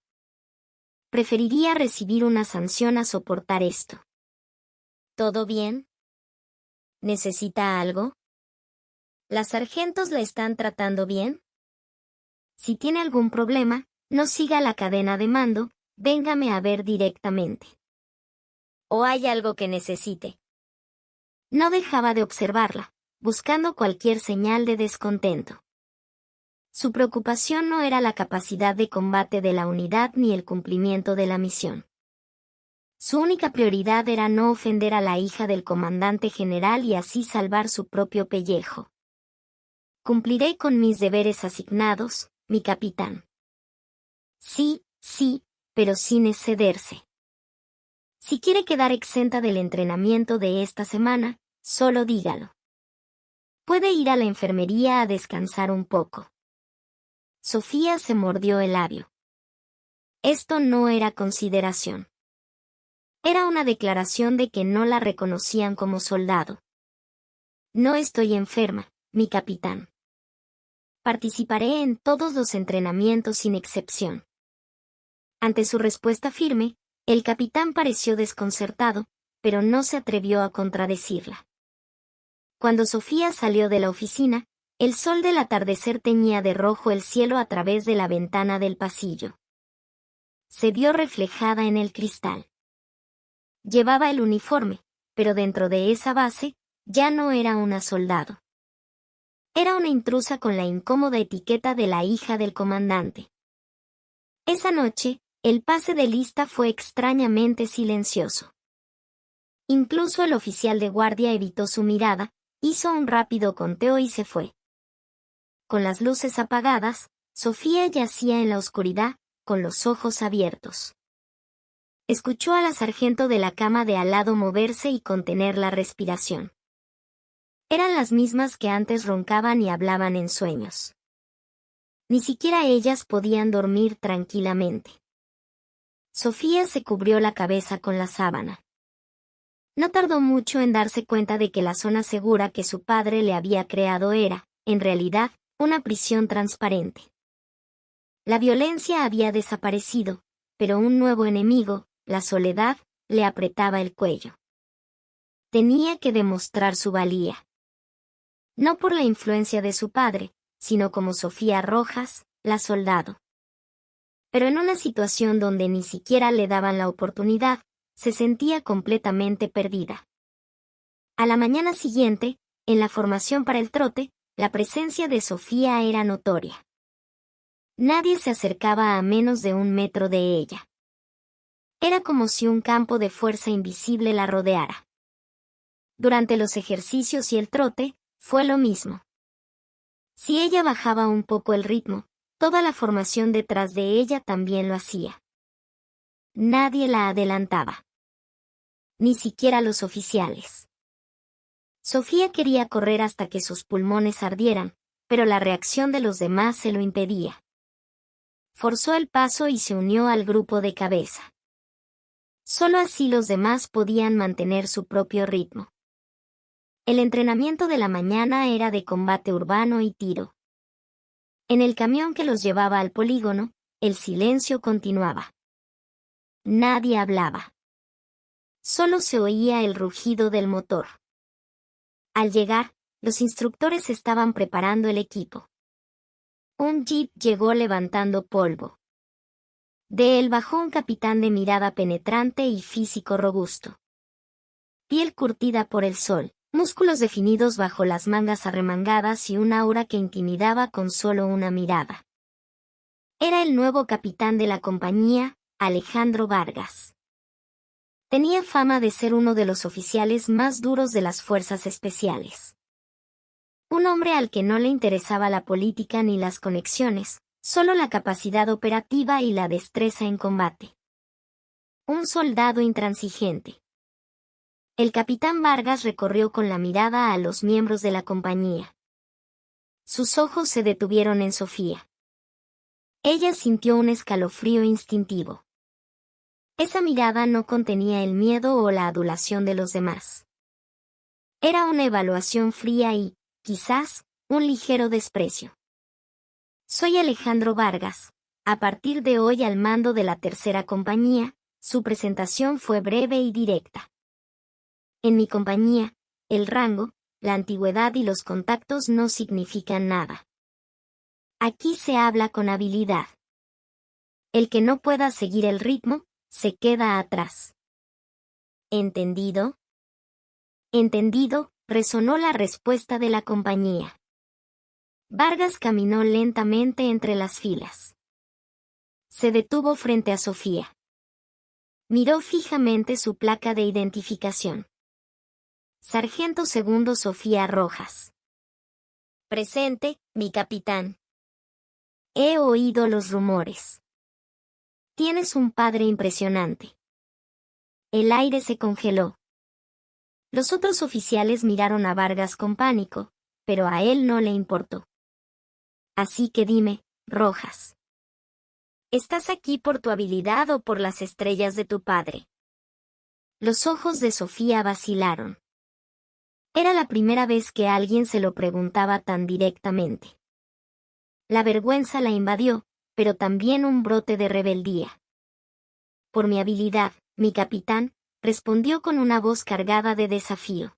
Speaker 1: Preferiría recibir una sanción a soportar esto. «¿Todo bien? ¿Necesita algo? ¿Las sargentos la están tratando bien?». Si tiene algún problema, no siga la cadena de mando, véngame a ver directamente. ¿O hay algo que necesite? No dejaba de observarla, buscando cualquier señal de descontento. Su preocupación no era la capacidad de combate de la unidad ni el cumplimiento de la misión. Su única prioridad era no ofender a la hija del comandante general y así salvar su propio pellejo. Cumpliré con mis deberes asignados, mi capitán. Sí, pero sin excederse. Si quiere quedar exenta del entrenamiento de esta semana, solo dígalo. Puede ir a la enfermería a descansar un poco. Sofía se mordió el labio. Esto no era consideración. Era una declaración de que no la reconocían como soldado. No estoy enferma, mi capitán. Participaré en todos los entrenamientos sin excepción. Ante su respuesta firme, el capitán pareció desconcertado, pero no se atrevió a contradecirla. Cuando Sofía salió de la oficina, el sol del atardecer teñía de rojo el cielo a través de la ventana del pasillo. Se vio reflejada en el cristal. Llevaba el uniforme, pero dentro de esa base, ya no era una soldado. Era una intrusa con la incómoda etiqueta de la hija del comandante. Esa noche, el pase de lista fue extrañamente silencioso. Incluso el oficial de guardia evitó su mirada, hizo un rápido conteo y se fue. Con las luces apagadas, Sofía yacía en la oscuridad, con los ojos abiertos. Escuchó a la sargento de la cama de al lado moverse y contener la respiración. Eran las mismas que antes roncaban y hablaban en sueños. Ni siquiera ellas podían dormir tranquilamente. Sofía se cubrió la cabeza con la sábana. No tardó mucho en darse cuenta de que la zona segura que su padre le había creado era, en realidad, una prisión transparente. La violencia había desaparecido, pero un nuevo enemigo, la soledad, le apretaba el cuello. Tenía que demostrar su valía. No por la influencia de su padre, sino como Sofía Rojas, la soldado. Pero en una situación donde ni siquiera le daban la oportunidad, se sentía completamente perdida. A la mañana siguiente, en la formación para el trote, la presencia de Sofía era notoria. Nadie se acercaba a menos de 1 metro de ella. Era como si un campo de fuerza invisible la rodeara. Durante los ejercicios y el trote, fue lo mismo. Si ella bajaba un poco el ritmo, toda la formación detrás de ella también lo hacía. Nadie la adelantaba. Ni siquiera los oficiales. Sofía quería correr hasta que sus pulmones ardieran, pero la reacción de los demás se lo impedía. Forzó el paso y se unió al grupo de cabeza. Solo así los demás podían mantener su propio ritmo. El entrenamiento de la mañana era de combate urbano y tiro. En el camión que los llevaba al polígono, el silencio continuaba. Nadie hablaba. Solo se oía el rugido del motor. Al llegar, los instructores estaban preparando el equipo. Un jeep llegó levantando polvo. De él bajó un capitán de mirada penetrante y físico robusto. Piel curtida por el sol, músculos definidos bajo las mangas arremangadas y un aura que intimidaba con solo una mirada. Era el nuevo capitán de la compañía, Alejandro Vargas. Tenía fama de ser uno de los oficiales más duros de las fuerzas especiales. Un hombre al que no le interesaba la política ni las conexiones, solo la capacidad operativa y la destreza en combate. Un soldado intransigente. El capitán Vargas recorrió con la mirada a los miembros de la compañía. Sus ojos se detuvieron en Sofía. Ella sintió un escalofrío instintivo. Esa mirada no contenía el miedo o la adulación de los demás. Era una evaluación fría y, quizás, un ligero desprecio. Soy Alejandro Vargas, a partir de hoy al mando de la tercera compañía. Su presentación fue breve y directa. En mi compañía, el rango, la antigüedad y los contactos no significan nada. Aquí se habla con habilidad. El que no pueda seguir el ritmo, se queda atrás. ¿Entendido? Entendido, resonó la respuesta de la compañía. Vargas caminó lentamente entre las filas. Se detuvo frente a Sofía. Miró fijamente su placa de identificación. Sargento segundo Sofía Rojas. Presente, mi capitán. He oído los rumores. Tienes un padre impresionante. El aire se congeló. Los otros oficiales miraron a Vargas con pánico, pero a él no le importó. Así que dime, Rojas. ¿Estás aquí por tu habilidad o por las estrellas de tu padre? Los ojos de Sofía vacilaron. Era la primera vez que alguien se lo preguntaba tan directamente. La vergüenza la invadió, pero también un brote de rebeldía. Por mi habilidad, mi capitán, respondió con una voz cargada de desafío.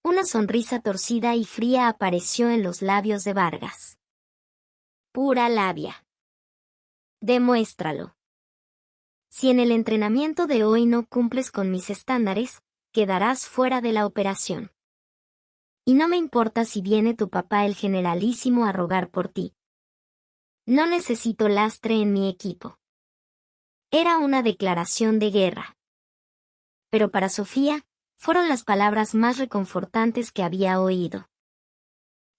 Speaker 1: Una sonrisa torcida y fría apareció en los labios de Vargas. Pura labia. Demuéstralo. Si en el entrenamiento de hoy no cumples con mis estándares, quedarás fuera de la operación. Y no me importa si viene tu papá el generalísimo a rogar por ti. No necesito lastre en mi equipo. Era una declaración de guerra. Pero para Sofía, fueron las palabras más reconfortantes que había oído.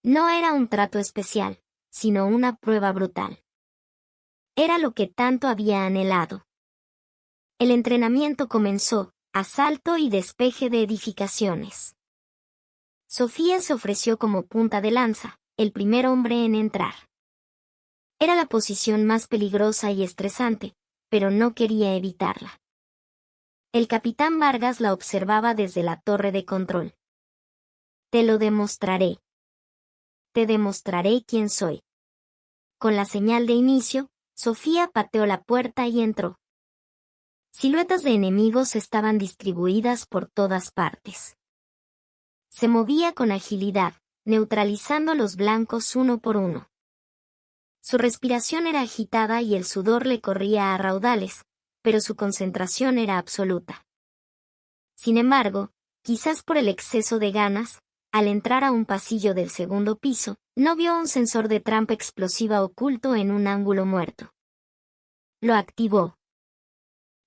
Speaker 1: No era un trato especial, sino una prueba brutal. Era lo que tanto había anhelado. El entrenamiento comenzó, asalto y despeje de edificaciones. Sofía se ofreció como punta de lanza, el primer hombre en entrar. Era la posición más peligrosa y estresante, pero no quería evitarla. El capitán Vargas la observaba desde la torre de control. Te lo demostraré. Te demostraré quién soy. Con la señal de inicio, Sofía pateó la puerta y entró. Siluetas de enemigos estaban distribuidas por todas partes. Se movía con agilidad, neutralizando a los blancos uno por uno. Su respiración era agitada y el sudor le corría a raudales, pero su concentración era absoluta. Sin embargo, quizás por el exceso de ganas, al entrar a un pasillo del segundo piso, no vio un sensor de trampa explosiva oculto en un ángulo muerto. Lo activó.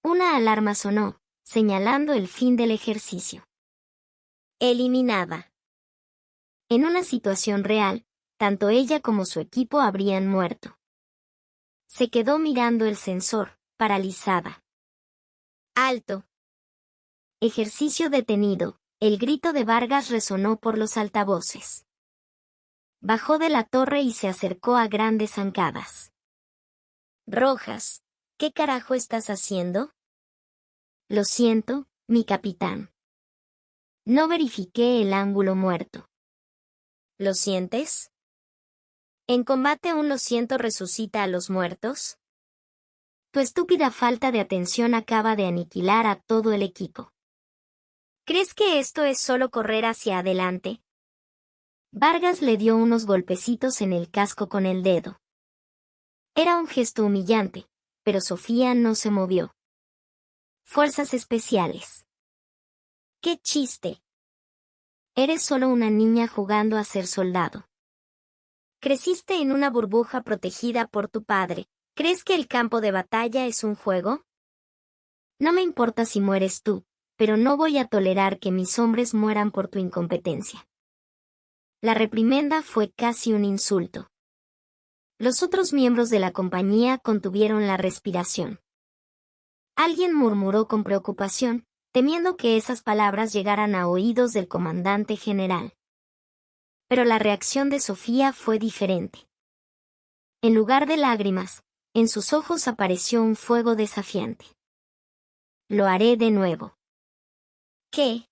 Speaker 1: Una alarma sonó, señalando el fin del ejercicio. Eliminada. En una situación real, tanto ella como su equipo habrían muerto. Se quedó mirando el sensor, paralizada. ¡Alto! Ejercicio detenido. El grito de Vargas resonó por los altavoces. Bajó de la torre y se acercó a grandes zancadas. Rojas, ¿qué carajo estás haciendo? Lo siento, mi capitán. No verifiqué el ángulo muerto. ¿Lo sientes? ¿En combate un lo siento resucita a los muertos? Tu estúpida falta de atención acaba de aniquilar a todo el equipo. ¿Crees que esto es solo correr hacia adelante? Vargas le dio unos golpecitos en el casco con el dedo. Era un gesto humillante, pero Sofía no se movió. Fuerzas especiales. ¡Qué chiste! Eres solo una niña jugando a ser soldado. Creciste en una burbuja protegida por tu padre. ¿Crees que el campo de batalla es un juego? No me importa si mueres tú, pero no voy a tolerar que mis hombres mueran por tu incompetencia. La reprimenda fue casi un insulto. Los otros miembros de la compañía contuvieron la respiración. Alguien murmuró con preocupación, temiendo que esas palabras llegaran a oídos del comandante general. Pero la reacción de Sofía fue diferente. En lugar de lágrimas, en sus ojos apareció un fuego desafiante. Lo haré de nuevo. ¿Qué?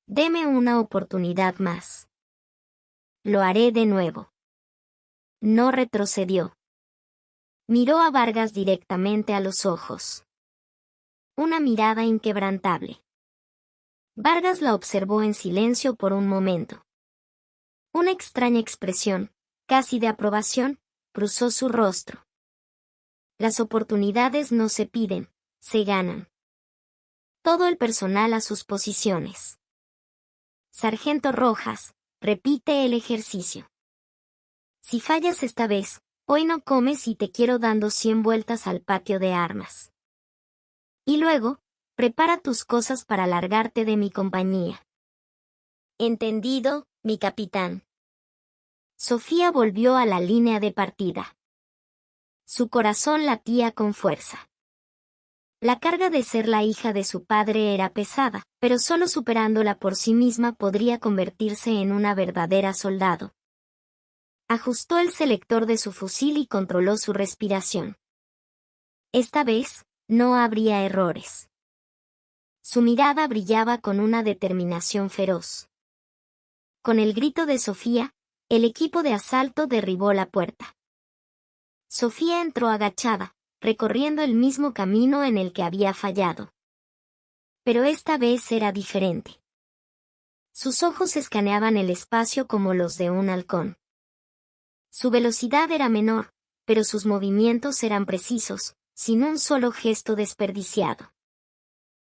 Speaker 1: Deme una oportunidad más. Lo haré de nuevo. No retrocedió. Miró a Vargas directamente a los ojos. Una mirada inquebrantable. Vargas la observó en silencio por un momento. Una extraña expresión, casi de aprobación, cruzó su rostro. Las oportunidades no se piden, se ganan. Todo el personal a sus posiciones. Sargento Rojas, repite el ejercicio. Si fallas esta vez, hoy no comes y te quiero dando 100 vueltas al patio de armas. Y luego, prepara tus cosas para largarte de mi compañía. Entendido, mi capitán. Sofía volvió a la línea de partida. Su corazón latía con fuerza. La carga de ser la hija de su padre era pesada, pero solo superándola por sí misma podría convertirse en una verdadera soldado. Ajustó el selector de su fusil y controló su respiración. Esta vez, no habría errores. Su mirada brillaba con una determinación feroz. Con el grito de Sofía, el equipo de asalto derribó la puerta. Sofía entró agachada, recorriendo el mismo camino en el que había fallado. Pero esta vez era diferente. Sus ojos escaneaban el espacio como los de un halcón. Su velocidad era menor, pero sus movimientos eran precisos, sin un solo gesto desperdiciado.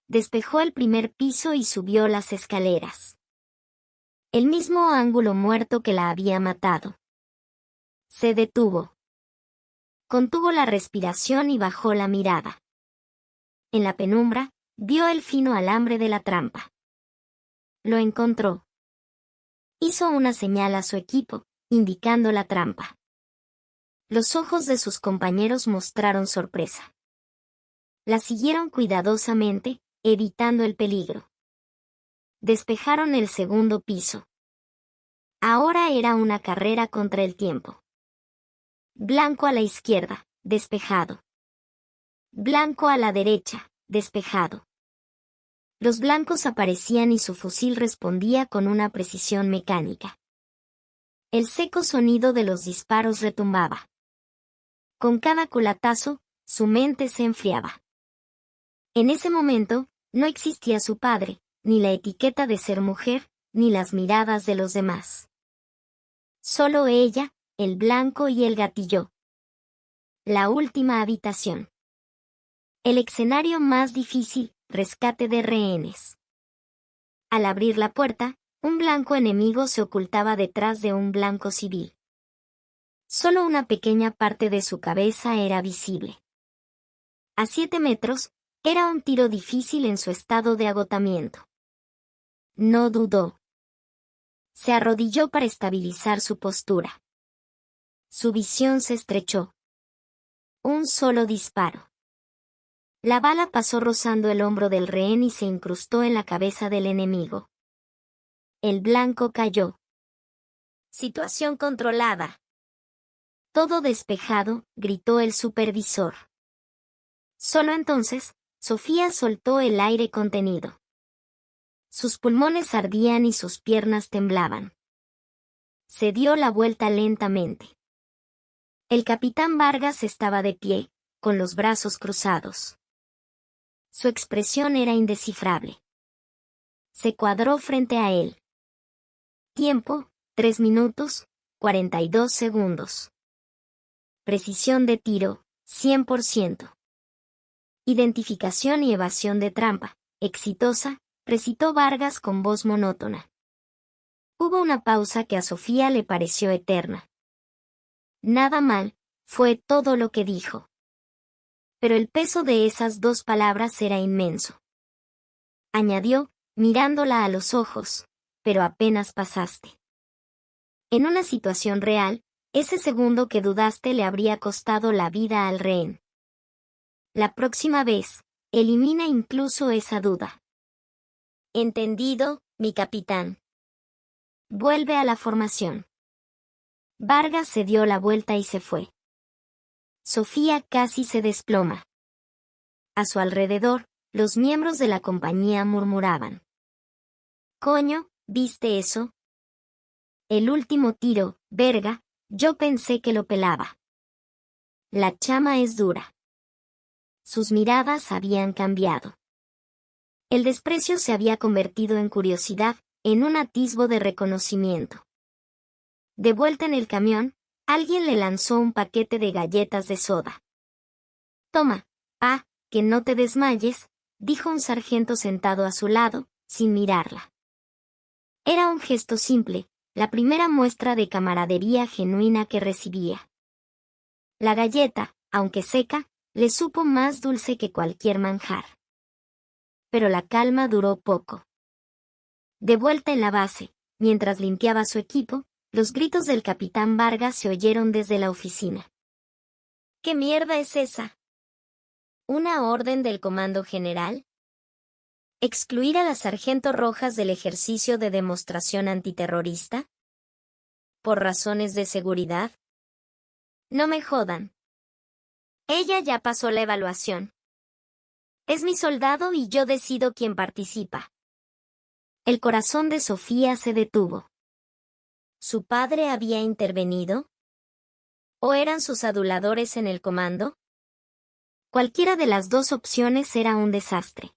Speaker 1: Despejó el primer piso y subió las escaleras. El mismo ángulo muerto que la había matado. Se detuvo. Contuvo la respiración y bajó la mirada. En la penumbra, vio el fino alambre de la trampa. Lo encontró. Hizo una señal a su equipo, indicando la trampa. Los ojos de sus compañeros mostraron sorpresa. La siguieron cuidadosamente, evitando el peligro. Despejaron el segundo piso. Ahora era una carrera contra el tiempo. Blanco a la izquierda, despejado. Blanco a la derecha, despejado. Los blancos aparecían y su fusil respondía con una precisión mecánica. El seco sonido de los disparos retumbaba. Con cada culatazo, su mente se enfriaba. En ese momento, no existía su padre, ni la etiqueta de ser mujer, ni las miradas de los demás. Solo ella, el blanco y el gatillo. La última habitación. El escenario más difícil, rescate de rehenes. Al abrir la puerta, un blanco enemigo se ocultaba detrás de un blanco civil. Solo una pequeña parte de su cabeza era visible. A 7 metros, era un tiro difícil en su estado de agotamiento. No dudó. Se arrodilló para estabilizar su postura. Su visión se estrechó. Un solo disparo. La bala pasó rozando el hombro del rehén y se incrustó en la cabeza del enemigo. El blanco cayó. Situación controlada. Todo despejado, gritó el supervisor. Solo entonces, Sofía soltó el aire contenido. Sus pulmones ardían y sus piernas temblaban. Se dio la vuelta lentamente. El capitán Vargas estaba de pie, con los brazos cruzados. Su expresión era indescifrable. Se cuadró frente a él. Tiempo, 3 minutos, 42 segundos. Precisión de tiro, 100%. Identificación y evasión de trampa, exitosa, recitó Vargas con voz monótona. Hubo una pausa que a Sofía le pareció eterna. Nada mal, fue todo lo que dijo. Pero el peso de esas 2 palabras era inmenso. Añadió, mirándola a los ojos, pero apenas pasaste. En una situación real, ese segundo que dudaste le habría costado la vida al rehén. La próxima vez, elimina incluso esa duda. Entendido, mi capitán. Vuelve a la formación. Vargas se dio la vuelta y se fue. Sofía casi se desploma. A su alrededor, los miembros de la compañía murmuraban. «Coño, ¿viste eso? El último tiro, verga, yo pensé que lo pelaba». La chama es dura. Sus miradas habían cambiado. El desprecio se había convertido en curiosidad, en un atisbo de reconocimiento. De vuelta en el camión, Alguien le lanzó un paquete de galletas de soda. Toma, que no te desmayes, dijo un sargento sentado a su lado, sin mirarla. Era un gesto simple, la primera muestra de camaradería genuina que recibía. La galleta, aunque seca, le supo más dulce que cualquier manjar. Pero la calma duró poco. De vuelta en la base, mientras limpiaba su equipo, los gritos del capitán Vargas se oyeron desde la oficina. ¿Qué mierda es esa? ¿Una orden del Comando General? ¿Excluir a la sargento Rojas del ejercicio de demostración antiterrorista? ¿Por razones de seguridad? No me jodan. Ella ya pasó la evaluación. Es mi soldado y yo decido quién participa. El corazón de Sofía se detuvo. ¿Su padre había intervenido? ¿O eran sus aduladores en el comando? Cualquiera de las dos opciones era un desastre.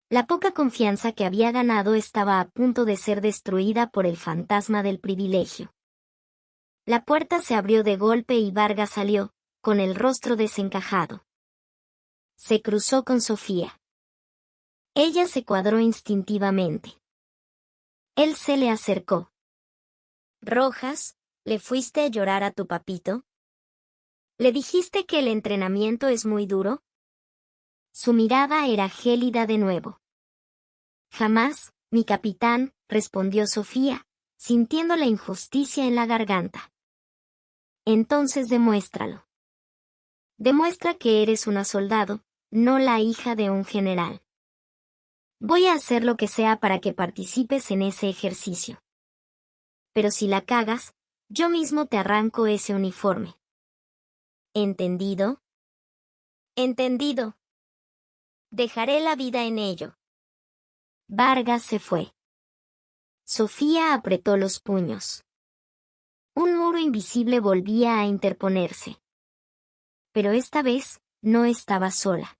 Speaker 1: La poca confianza que había ganado estaba a punto de ser destruida por el fantasma del privilegio. La puerta se abrió de golpe y Vargas salió, con el rostro desencajado. Se cruzó con Sofía. Ella se cuadró instintivamente. Él se le acercó. Rojas, ¿le fuiste a llorar a tu papito? ¿Le dijiste que el entrenamiento es muy duro? Su mirada era gélida de nuevo. Jamás, mi capitán, respondió Sofía, sintiendo la injusticia en la garganta. Entonces demuéstralo. Demuestra que eres una soldado, no la hija de un general. Voy a hacer lo que sea para que participes en ese ejercicio. Pero si la cagas, yo mismo te arranco ese uniforme. ¿Entendido? Entendido. Dejaré la vida en ello. Vargas se fue. Sofía apretó los puños. Un muro invisible volvía a interponerse. Pero esta vez, no estaba sola.